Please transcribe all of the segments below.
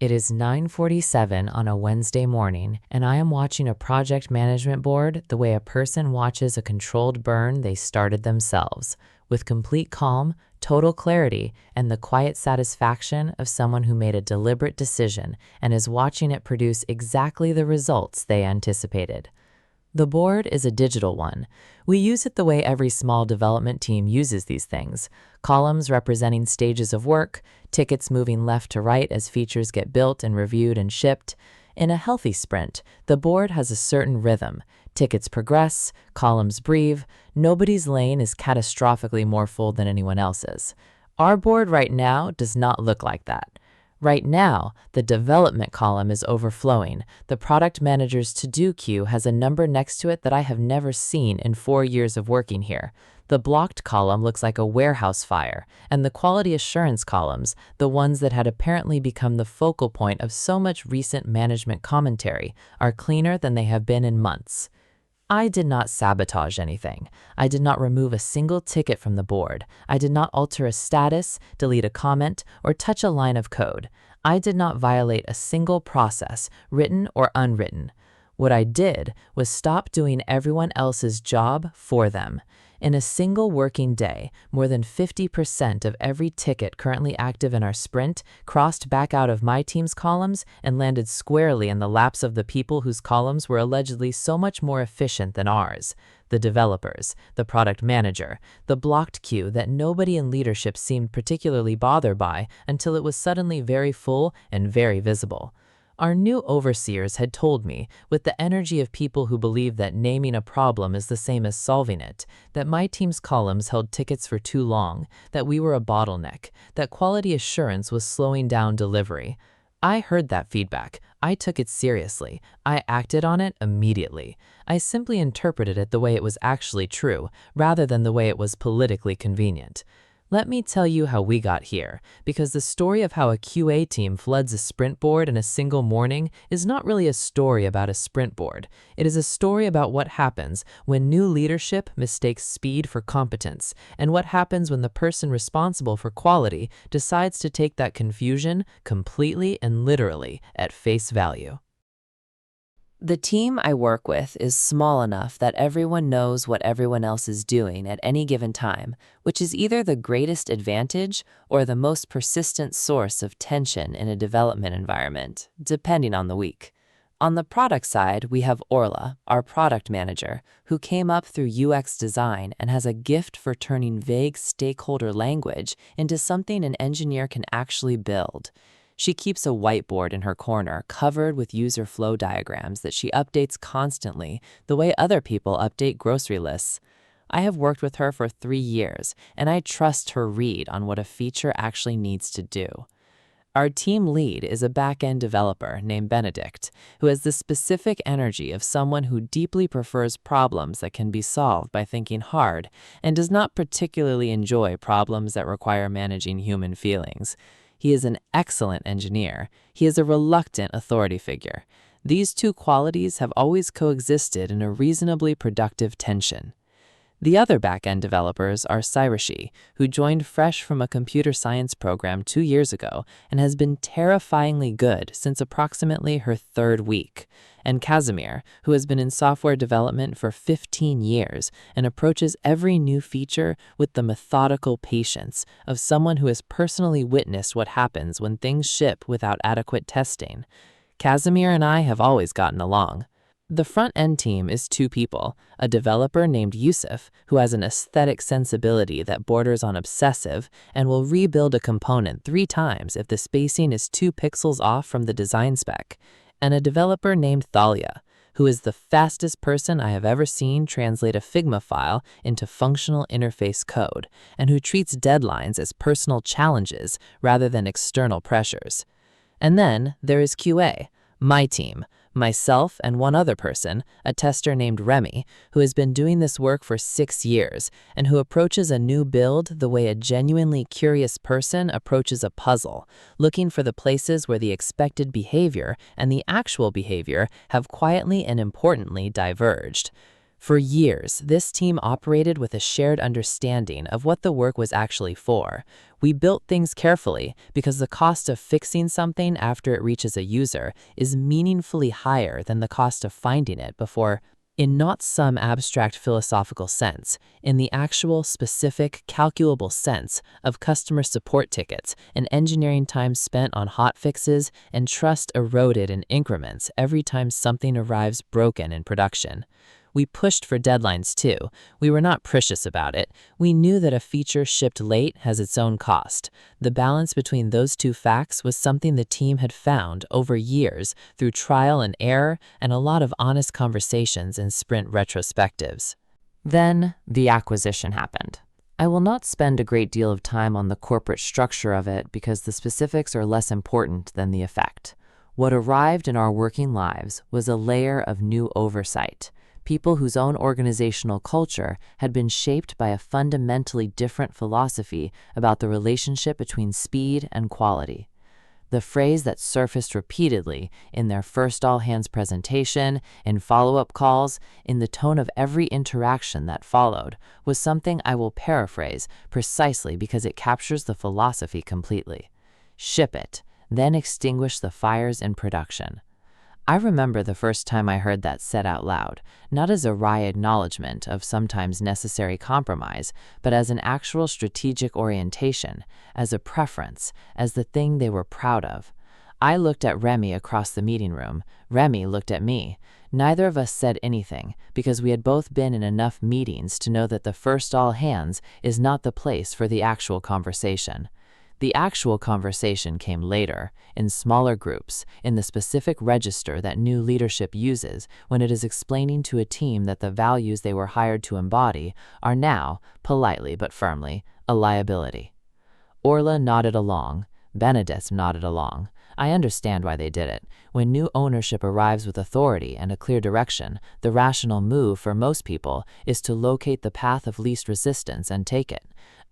It is 9:47 on a Wednesday morning, and I am watching a project management board the way a person watches a controlled burn they started themselves, with complete calm, total clarity, and the quiet satisfaction of someone who made a deliberate decision and is watching it produce exactly the results they anticipated. The board is a digital one. We use it the way every small development team uses these things: columns representing stages of work, tickets moving left to right as features get built and reviewed and shipped. In a healthy sprint, the board has a certain rhythm. Tickets progress, columns breathe, nobody's lane is catastrophically more full than anyone else's. Our board right now does not look like that. Right now, the development column is overflowing. The product manager's to-do queue has a number next to it that I have never seen in 4 years of working here. The blocked column looks like a warehouse fire, and the quality assurance columns, the ones that had apparently become the focal point of so much recent management commentary, are cleaner than they have been in months. I did not sabotage anything. I did not remove a single ticket from the board. I did not alter a status, delete a comment, or touch a line of code. I did not violate a single process, written or unwritten. What I did was stop doing everyone else's job for them. In a single working day, more than 50% of every ticket currently active in our sprint crossed back out of my team's columns and landed squarely in the laps of the people whose columns were allegedly so much more efficient than ours: the developers, the product manager, the blocked queue that nobody in leadership seemed particularly bothered by until it was suddenly very full and very visible. Our new overseers had told me, with the energy of people who believe that naming a problem is the same as solving it, that my team's columns held tickets for too long, that we were a bottleneck, that quality assurance was slowing down delivery. I heard that feedback. I took it seriously. I acted on it immediately. I simply interpreted it the way it was actually true, rather than the way it was politically convenient. Let me tell you how we got here, because the story of how a QA team floods a sprint board in a single morning is not really a story about a sprint board. It is a story about what happens when new leadership mistakes speed for competence, and what happens when the person responsible for quality decides to take that confusion completely and literally at face value. The team I work with is small enough that everyone knows what everyone else is doing at any given time, which is either the greatest advantage or the most persistent source of tension in a development environment, depending on the week. On the product side, we have Orla, our product manager, who came up through UX design and has a gift for turning vague stakeholder language into something an engineer can actually build. She keeps a whiteboard in her corner covered with user flow diagrams that she updates constantly, the way other people update grocery lists. I have worked with her for 3 years, and I trust her read on what a feature actually needs to do. Our team lead is a back-end developer named Benedict, who has the specific energy of someone who deeply prefers problems that can be solved by thinking hard and does not particularly enjoy problems that require managing human feelings. He is an excellent engineer. He is a reluctant authority figure. These two qualities have always coexisted in a reasonably productive tension. The other back-end developers are Cyrishi, who joined fresh from a computer science program 2 years ago and has been terrifyingly good since approximately her 3rd week, and Casimir, who has been in software development for 15 years and approaches every new feature with the methodical patience of someone who has personally witnessed what happens when things ship without adequate testing. Casimir and I have always gotten along. The front-end team is 2 people, a developer named Yusuf, who has an aesthetic sensibility that borders on obsessive and will rebuild a component 3 times if the spacing is 2 pixels off from the design spec, and a developer named Thalia, who is the fastest person I have ever seen translate a Figma file into functional interface code, and who treats deadlines as personal challenges rather than external pressures. And then there is QA, my team, myself and one other person, a tester named Remy, who has been doing this work for 6 years and who approaches a new build the way a genuinely curious person approaches a puzzle, looking for the places where the expected behavior and the actual behavior have quietly and importantly diverged. For years, this team operated with a shared understanding of what the work was actually for. We built things carefully because the cost of fixing something after it reaches a user is meaningfully higher than the cost of finding it before. In not some abstract philosophical sense, in the actual, specific, calculable sense of customer support tickets and engineering time spent on hot fixes and trust eroded in increments every time something arrives broken in production. We pushed for deadlines too. We were not precious about it. We knew that a feature shipped late has its own cost. The balance between those two facts was something the team had found over years through trial and error and a lot of honest conversations and sprint retrospectives. Then, the acquisition happened. I will not spend a great deal of time on the corporate structure of it because the specifics are less important than the effect. What arrived in our working lives was a layer of new oversight. People whose own organizational culture had been shaped by a fundamentally different philosophy about the relationship between speed and quality. The phrase that surfaced repeatedly in their first all-hands presentation, in follow-up calls, in the tone of every interaction that followed, was something I will paraphrase precisely because it captures the philosophy completely. Ship it, then extinguish the fires in production. I remember the first time I heard that said out loud, not as a wry acknowledgement of sometimes necessary compromise, but as an actual strategic orientation, as a preference, as the thing they were proud of. I looked at Remy across the meeting room. Remy looked at me. Neither of us said anything, because we had both been in enough meetings to know that the first all hands is not the place for the actual conversation. The actual conversation came later, in smaller groups, in the specific register that new leadership uses when it is explaining to a team that the values they were hired to embody are now, politely but firmly, a liability. Orla nodded along. Benedeth nodded along. I understand why they did it. When new ownership arrives with authority and a clear direction, the rational move for most people is to locate the path of least resistance and take it.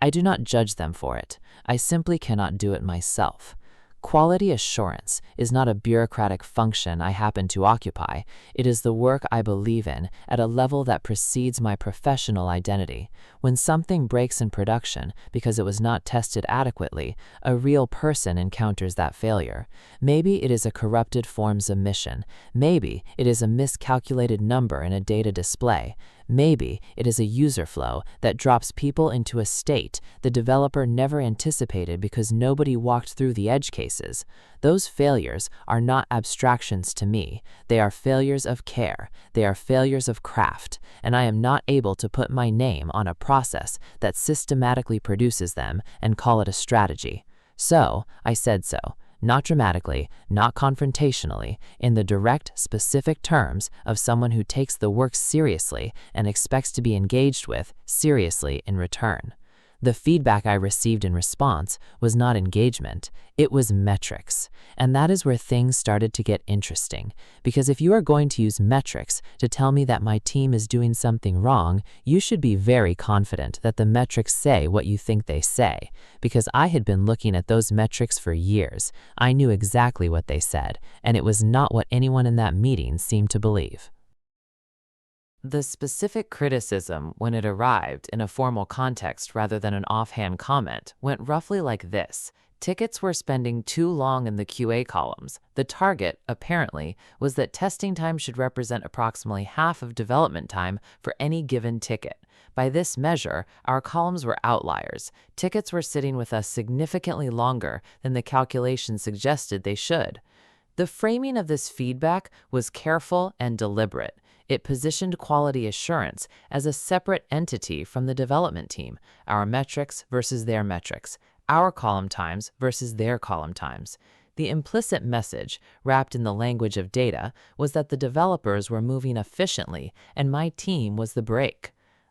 I do not judge them for it. I simply cannot do it myself. Quality assurance is not a bureaucratic function I happen to occupy. It is the work I believe in at a level that precedes my professional identity. When something breaks in production because it was not tested adequately, a real person encounters that failure. Maybe it is a corrupted form's omission. Maybe it is a miscalculated number in a data display. Maybe it is a user flow that drops people into a state the developer never anticipated because nobody walked through the edge cases. Those failures are not abstractions to me. They are failures of care. They are failures of craft, and I am not able to put my name on a process that systematically produces them and call it a strategy. So, I said so. Not dramatically, not confrontationally, in the direct, specific terms of someone who takes the work seriously and expects to be engaged with seriously in return. The feedback I received in response was not engagement, it was metrics. And that is where things started to get interesting. Because if you are going to use metrics to tell me that my team is doing something wrong, you should be very confident that the metrics say what you think they say. Because I had been looking at those metrics for years. I knew exactly what they said, and it was not what anyone in that meeting seemed to believe. The specific criticism, when it arrived in a formal context rather than an offhand comment, went roughly like this. Tickets were spending too long in the QA columns. The target, apparently, was that testing time should represent approximately half of development time for any given ticket. By this measure, our columns were outliers. Tickets were sitting with us significantly longer than the calculations suggested they should. The framing of this feedback was careful and deliberate. It positioned quality assurance as a separate entity from the development team, our metrics versus their metrics, our column times versus their column times. The implicit message, wrapped in the language of data, was that the developers were moving efficiently and my team was the brake.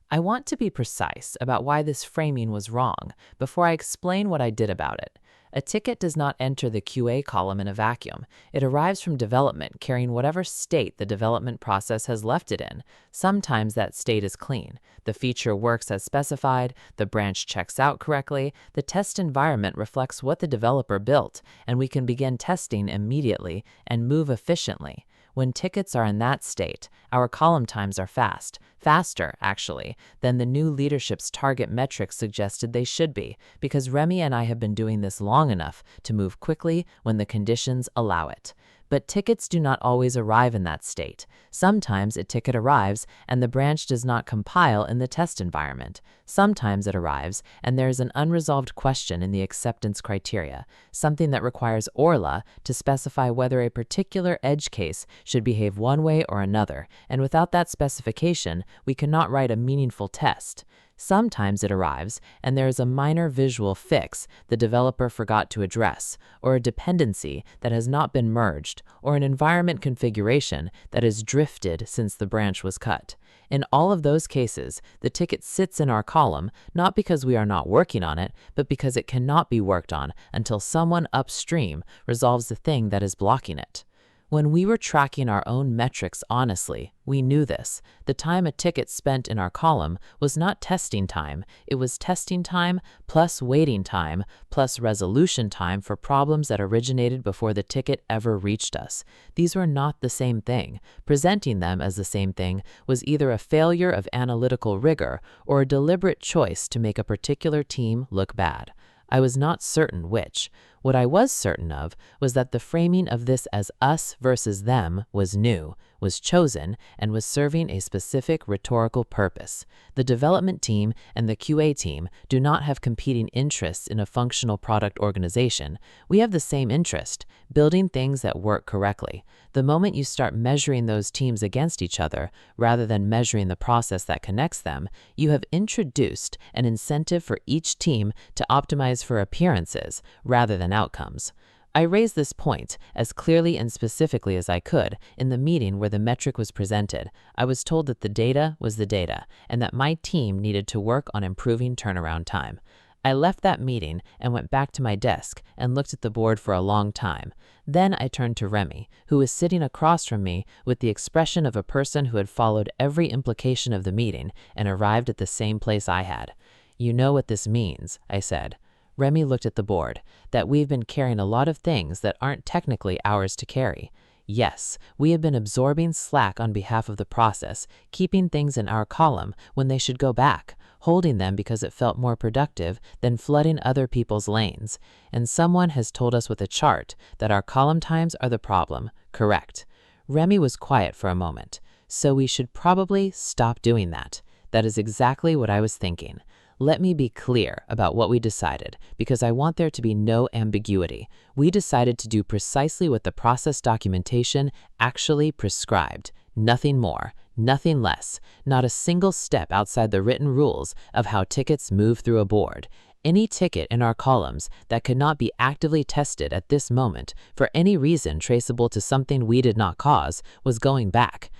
I want to be precise about why this framing was wrong before I explain what I did about it. A ticket does not enter the QA column in a vacuum. It arrives from development carrying whatever state the development process has left it in. Sometimes that state is clean. The feature works as specified, the branch checks out correctly, the test environment reflects what the developer built, and we can begin testing immediately and move efficiently. When tickets are in that state, our column times are faster, actually, than the new leadership's target metrics suggested they should be, because Remy and I have been doing this long enough to move quickly when the conditions allow it. But tickets do not always arrive in that state. Sometimes a ticket arrives and the branch does not compile in the test environment. Sometimes it arrives and there is an unresolved question in the acceptance criteria, something that requires Orla to specify whether a particular edge case should behave one way or another, and without that specification, we cannot write a meaningful test. Sometimes it arrives, and there is a minor visual fix the developer forgot to address, or a dependency that has not been merged, or an environment configuration that has drifted since the branch was cut. In all of those cases, the ticket sits in our column not because we are not working on it, but because it cannot be worked on until someone upstream resolves the thing that is blocking it. When we were tracking our own metrics honestly, we knew this. The time a ticket spent in our column was not testing time. It was testing time plus waiting time plus resolution time for problems that originated before the ticket ever reached us. These were not the same thing. Presenting them as the same thing was either a failure of analytical rigor or a deliberate choice to make a particular team look bad. I was not certain which. What I was certain of was that the framing of this as us versus them was new, was chosen, and was serving a specific rhetorical purpose. The development team and the QA team do not have competing interests in a functional product organization. We have the same interest, building things that work correctly. The moment you start measuring those teams against each other, rather than measuring the process that connects them, you have introduced an incentive for each team to optimize for appearances rather than outcomes. I raised this point as clearly and specifically as I could in the meeting where the metric was presented. I was told that the data was the data and that my team needed to work on improving turnaround time. I left that meeting and went back to my desk and looked at the board for a long time. Then I turned to Remy, who was sitting across from me with the expression of a person who had followed every implication of the meeting and arrived at the same place I had. "You know what this means," I said. Remy looked at the board, "that we've been carrying a lot of things that aren't technically ours to carry. Yes, we have been absorbing slack on behalf of the process, keeping things in our column when they should go back, holding them because it felt more productive than flooding other people's lanes. And someone has told us with a chart that our column times are the problem, correct?" Remy was quiet for a moment. "So we should probably stop doing that." That is exactly what I was thinking. Let me be clear about what we decided, because I want there to be no ambiguity. We decided to do precisely what the process documentation actually prescribed. Nothing more, nothing less, not a single step outside the written rules of how tickets move through a board. Any ticket in our columns that could not be actively tested at this moment for any reason traceable to something we did not cause was going back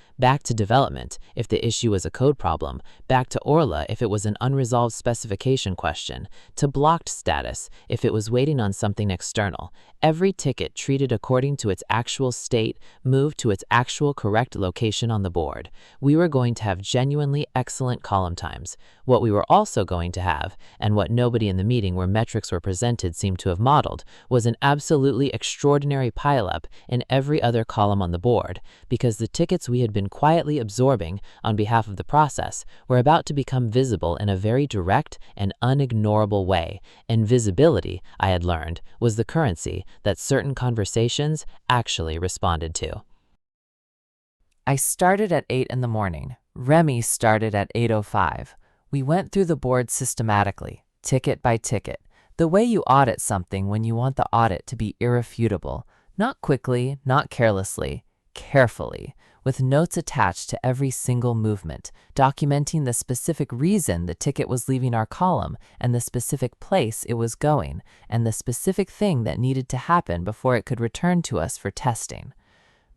to development if the issue was a code problem, back to Orla if it was an unresolved specification question, to blocked status if it was waiting on something external. Every ticket treated according to its actual state moved to its actual correct location on the board. We were going to have genuinely excellent column times. What we were also going to have, and what nobody in the meeting where metrics were presented seemed to have modeled, was an absolutely extraordinary pileup in every other column on the board, because the tickets we had been quietly absorbing on behalf of the process were about to become visible in a very direct and unignorable way. And visibility, I had learned, was the currency that certain conversations actually responded to. I started at 8 in the morning. Remy started at 8:05. We went through the board systematically, ticket by ticket, the way you audit something when you want the audit to be irrefutable, not quickly, not carelessly, carefully, with notes attached to every single movement, documenting the specific reason the ticket was leaving our column and the specific place it was going, and the specific thing that needed to happen before it could return to us for testing.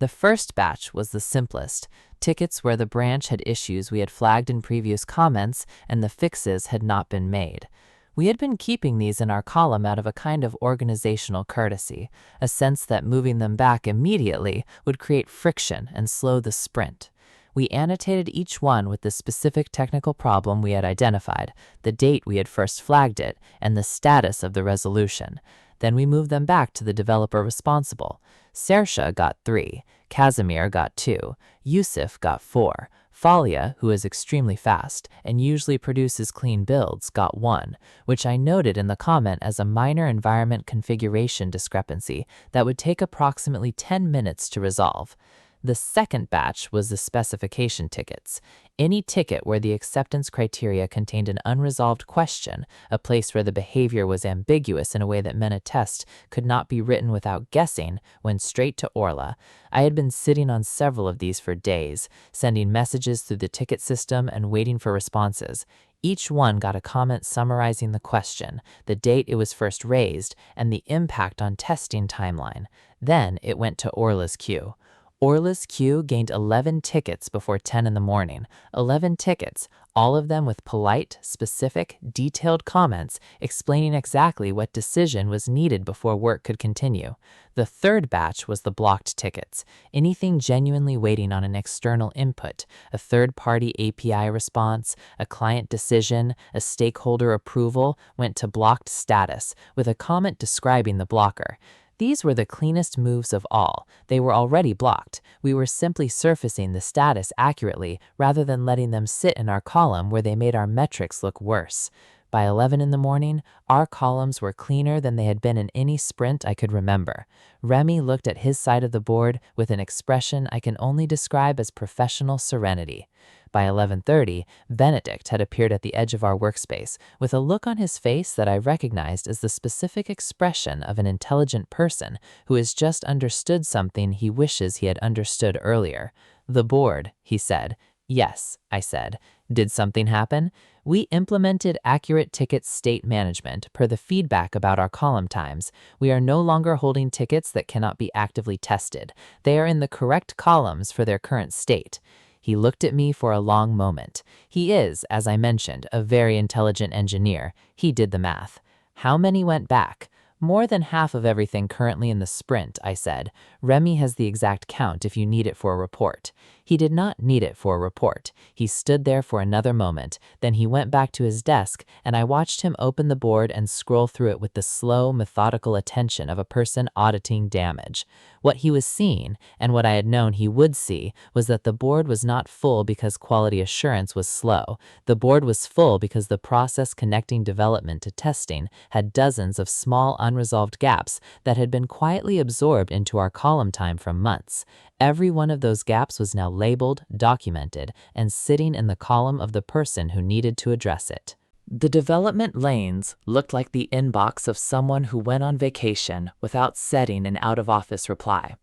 The first batch was the simplest, tickets where the branch had issues we had flagged in previous comments and the fixes had not been made. We had been keeping these in our column out of a kind of organizational courtesy, a sense that moving them back immediately would create friction and slow the sprint. We annotated each one with the specific technical problem we had identified, the date we had first flagged it, and the status of the resolution. Then we moved them back to the developer responsible. Saoirse got 3, Casimir got 2, Yusuf got 4, Falia, who is extremely fast and usually produces clean builds, got 1, which I noted in the comment as a minor environment configuration discrepancy that would take approximately 10 minutes to resolve. The second batch was the specification tickets. Any ticket where the acceptance criteria contained an unresolved question, a place where the behavior was ambiguous in a way that meant a test could not be written without guessing, went straight to Orla. I had been sitting on several of these for days, sending messages through the ticket system and waiting for responses. Each one got a comment summarizing the question, the date it was first raised, and the impact on testing timeline. Then it went to Orla's queue. Orla's queue gained 11 tickets before 10 in the morning. 11 tickets, all of them with polite, specific, detailed comments explaining exactly what decision was needed before work could continue. The third batch was the blocked tickets. Anything genuinely waiting on an external input, a third-party API response, a client decision, a stakeholder approval, went to blocked status, with a comment describing the blocker. These were the cleanest moves of all. They were already blocked. We were simply surfacing the status accurately rather than letting them sit in our column where they made our metrics look worse. By 11 in the morning, our columns were cleaner than they had been in any sprint I could remember. Remy looked at his side of the board with an expression I can only describe as professional serenity. By 11:30, Benedict had appeared at the edge of our workspace with a look on his face that I recognized as the specific expression of an intelligent person who has just understood something he wishes he had understood earlier. "The board," he said. "Yes," I said. "Did something happen?" "We implemented accurate ticket state management per the feedback about our column times. We are no longer holding tickets that cannot be actively tested. They are in the correct columns for their current state." He looked at me for a long moment. He is, as I mentioned, a very intelligent engineer. He did the math. "How many went back?" "More than half of everything currently in the sprint," I said. "Remy has the exact count if you need it for a report." He did not need it for a report. He stood there for another moment. Then he went back to his desk, and I watched him open the board and scroll through it with the slow, methodical attention of a person auditing damage. What he was seeing, and what I had known he would see, was that the board was not full because quality assurance was slow. The board was full because the process connecting development to testing had dozens of small unresolved gaps that had been quietly absorbed into our column time for months. Every one of those gaps was now labeled, documented, and sitting in the column of the person who needed to address it. The development lanes looked like the inbox of someone who went on vacation without setting an out-of-office reply.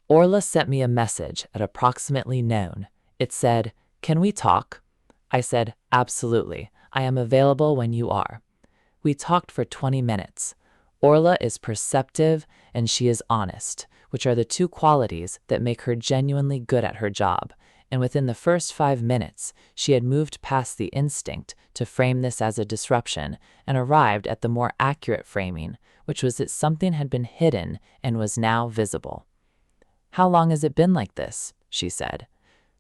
Orla sent me a message at approximately noon. It said, "Can we talk?" I said, "Absolutely. I am available when you are." We talked for 20 minutes. Orla is perceptive and she is honest, which are the two qualities that make her genuinely good at her job. And within the first 5 minutes, she had moved past the instinct to frame this as a disruption and arrived at the more accurate framing, which was that something had been hidden and was now visible. "How long has it been like this?" she said.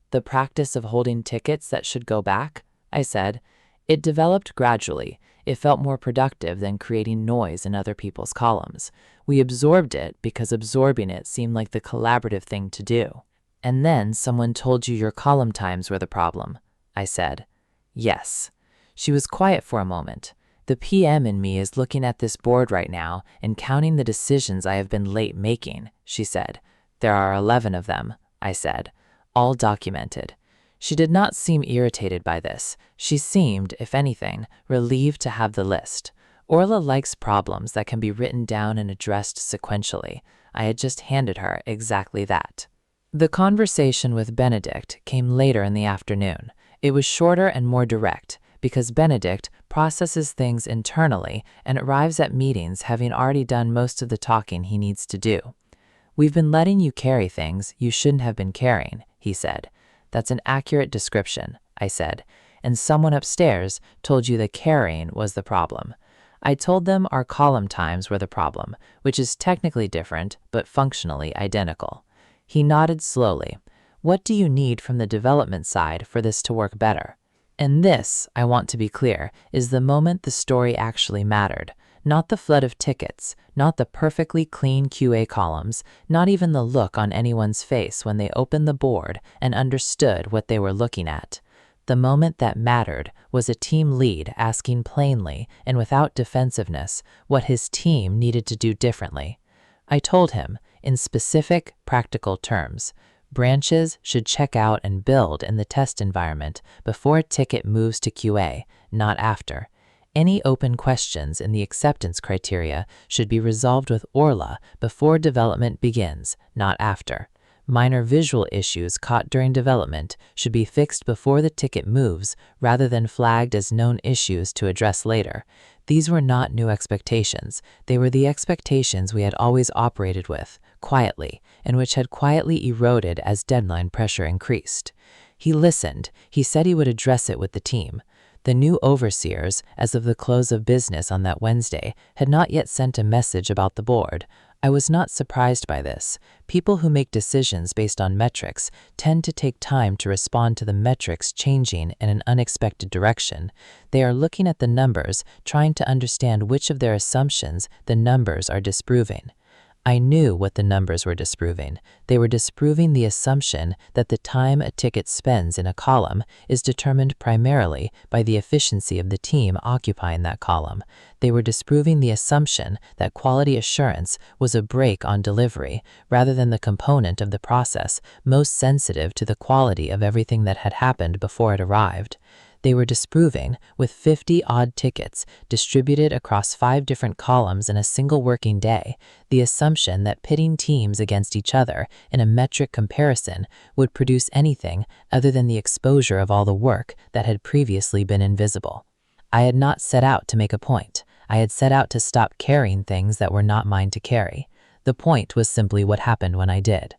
"The practice of holding tickets that should go back?" I said. "It developed gradually. It felt more productive than creating noise in other people's columns. We absorbed it because absorbing it seemed like the collaborative thing to do." "And then someone told you your column times were the problem," I said. "Yes." She was quiet for a moment. "The PM in me is looking at this board right now and counting the decisions I have been late making," she said. "There are 11 of them," I said, "all documented." She did not seem irritated by this. She seemed, if anything, relieved to have the list. Orla likes problems that can be written down and addressed sequentially. I had just handed her exactly that. The conversation with Benedict came later in the afternoon. It was shorter and more direct, because Benedict processes things internally and arrives at meetings having already done most of the talking he needs to do. "We've been letting you carry things you shouldn't have been carrying," he said. "That's an accurate description," I said, "and someone upstairs told you that carrying was the problem." I told them our column times were the problem, which is technically different, but functionally identical. He nodded slowly. "What do you need from the development side for this to work better?" And this, I want to be clear, is the moment the story actually mattered. Not the flood of tickets, not the perfectly clean QA columns, not even the look on anyone's face when they opened the board and understood what they were looking at. The moment that mattered was a team lead asking plainly and without defensiveness what his team needed to do differently. I told him, in specific, practical terms, branches should check out and build in the test environment before a ticket moves to QA, not after. Any open questions in the acceptance criteria should be resolved with Orla before development begins, not after. Minor visual issues caught during development should be fixed before the ticket moves rather than flagged as known issues to address later. These were not new expectations. They were the expectations we had always operated with, quietly, and which had quietly eroded as deadline pressure increased. He listened. He said he would address it with the team. The new overseers, as of the close of business on that Wednesday, had not yet sent a message about the board. I was not surprised by this. People who make decisions based on metrics tend to take time to respond to the metrics changing in an unexpected direction. They are looking at the numbers, trying to understand which of their assumptions the numbers are disproving. I knew what the numbers were disproving. They were disproving the assumption that the time a ticket spends in a column is determined primarily by the efficiency of the team occupying that column. They were disproving the assumption that quality assurance was a brake on delivery rather than the component of the process most sensitive to the quality of everything that had happened before it arrived. They were disproving, with 50-odd tickets distributed across 5 different columns in a single working day, the assumption that pitting teams against each other in a metric comparison would produce anything other than the exposure of all the work that had previously been invisible. I had not set out to make a point. I had set out to stop carrying things that were not mine to carry. The point was simply what happened when I did.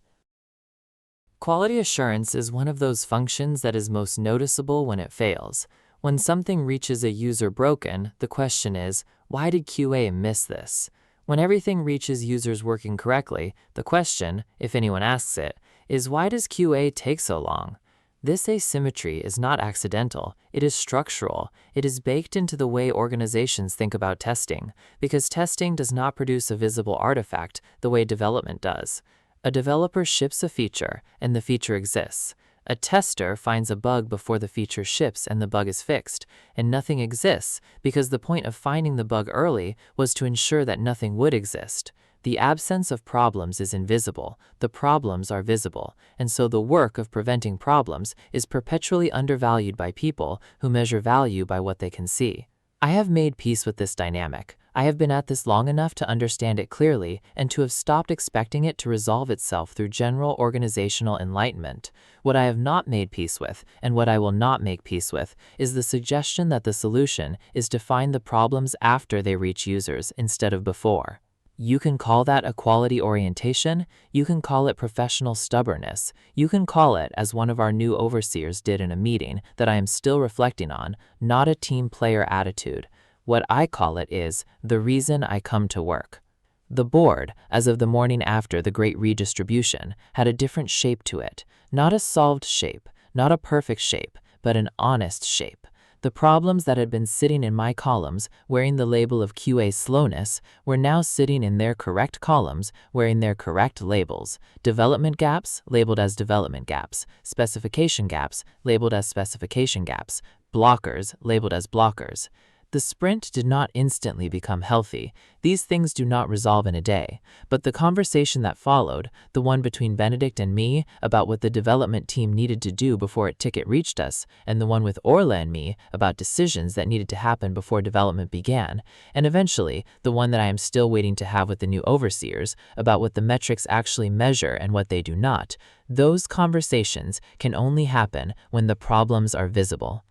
Quality assurance is one of those functions that is most noticeable when it fails. When something reaches a user broken, the question is, why did QA miss this? When everything reaches users working correctly, the question, if anyone asks it, is why does QA take so long? This asymmetry is not accidental, it is structural. It is baked into the way organizations think about testing, because testing does not produce a visible artifact the way development does. A developer ships a feature, and the feature exists. A tester finds a bug before the feature ships and the bug is fixed, and nothing exists because the point of finding the bug early was to ensure that nothing would exist. The absence of problems is invisible, the problems are visible, and so the work of preventing problems is perpetually undervalued by people who measure value by what they can see. I have made peace with this dynamic. I have been at this long enough to understand it clearly and to have stopped expecting it to resolve itself through general organizational enlightenment. What I have not made peace with, and what I will not make peace with, is the suggestion that the solution is to find the problems after they reach users instead of before. You can call that a quality orientation, you can call it professional stubbornness, you can call it, as one of our new overseers did in a meeting that I am still reflecting on, not a team player attitude. What I call it is the reason I come to work. The board, as of the morning after the great redistribution, had a different shape to it. Not a solved shape, not a perfect shape, but an honest shape. The problems that had been sitting in my columns wearing the label of QA slowness were now sitting in their correct columns wearing their correct labels. Development gaps labeled as development gaps, specification gaps labeled as specification gaps, blockers labeled as blockers. The sprint did not instantly become healthy. These things do not resolve in a day. But the conversation that followed, the one between Benedict and me about what the development team needed to do before a ticket reached us, and the one with Orla and me about decisions that needed to happen before development began, and eventually the one that I am still waiting to have with the new overseers about what the metrics actually measure and what they do not, those conversations can only happen when the problems are visible.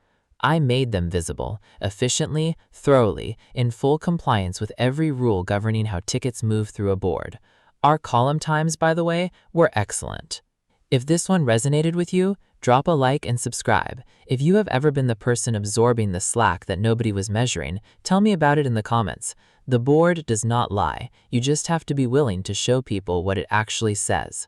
I made them visible, efficiently, thoroughly, in full compliance with every rule governing how tickets move through a board. Our column times, by the way, were excellent. If this one resonated with you, drop a like and subscribe. If you have ever been the person absorbing the slack that nobody was measuring, tell me about it in the comments. The board does not lie. You just have to be willing to show people what it actually says.